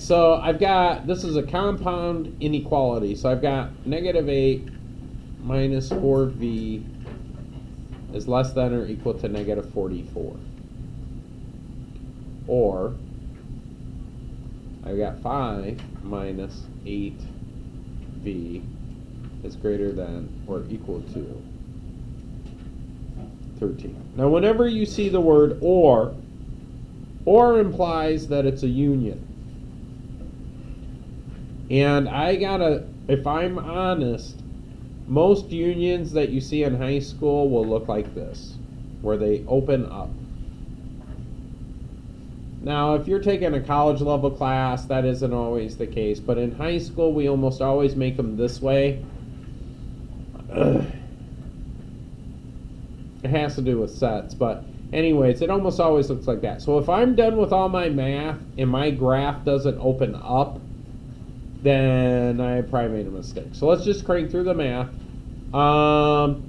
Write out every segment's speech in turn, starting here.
so I've got, this is a compound inequality. So I've got negative 8 minus 4v is less than or equal to negative 44. Or I've got 5 minus 8v is greater than or equal to 13. Now whenever you see the word or implies that it's a union. And I gotta, if I'm honest, most unions that you see in high school will look like this, where they open up. Now, if you're taking a college level class, that isn't always the case, but in high school, we almost always make them this way. It has to do with sets, but anyways, it almost always looks like that. So if I'm done with all my math and my graph doesn't open up, then I probably made a mistake. So let's just crank through the math. I'll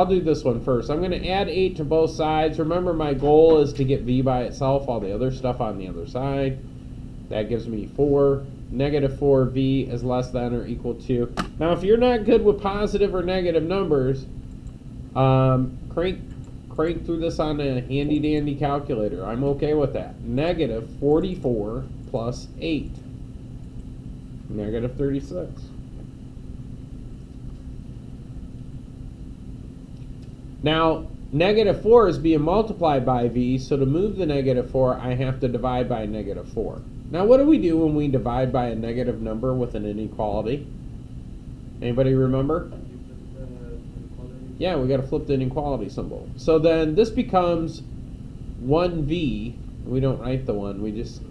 do this one first. I'm going to add 8 to both sides. Remember, my goal is to get v by itself, all the other stuff on the other side. That gives me 4. Negative 4v is less than or equal to. Now, if you're not good with positive or negative numbers, crank through this on a handy-dandy calculator. I'm okay with that. Negative 44 plus 8. Negative 36. Now, negative 4 is being multiplied by v, so to move the negative 4, I have to divide by negative 4. Now, what do we do when we divide by a negative number with an inequality? Anybody remember? Yeah, we got to flip the inequality symbol. So then this becomes 1v. We don't write the 1, we just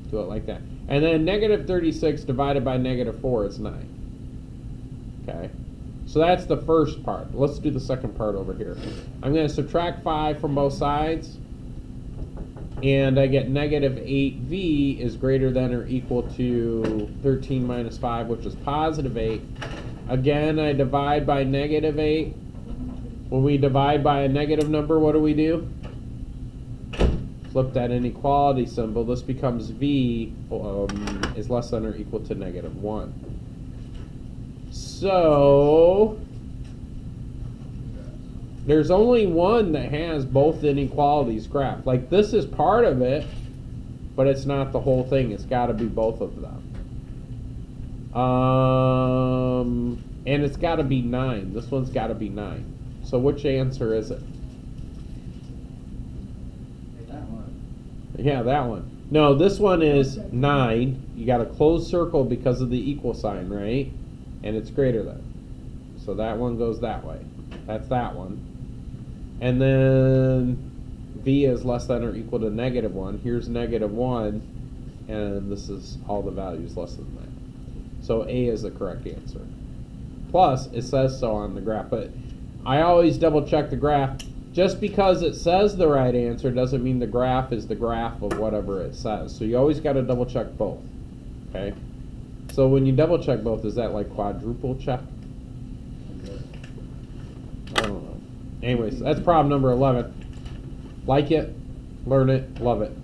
do it like that. And then negative 36 divided by negative 4 is 9. Okay, so that's the first part. Let's do the second part over here. I'm going to subtract 5 from both sides, and I get negative 8v is greater than or equal to 13 minus 5, which is positive 8. Again, I divide by negative 8. When we divide by a negative number, what do? Flip that inequality symbol. This becomes v is less than or equal to negative 1. So there's only one that has both inequalities graphed. Like, this is part of it, but it's not the whole thing. It's got to be both of them. And it's got to be 9. This one's got to be 9. So which answer is it? Yeah, that one. No, this one is 9. You got a closed circle because of the equal sign, right? And it's greater than. So that one goes that way. That's that one. And then v is less than or equal to negative 1. Here's negative 1. And this is all the values less than that. So A is the correct answer. Plus, it says so on the graph. But I always double check the graph. Just because it says the right answer doesn't mean the graph is the graph of whatever it says. So you always got to double check both. Okay? So when you double check both, is that like quadruple check? I don't know. Anyways, that's problem number 11. Like it, learn it, love it.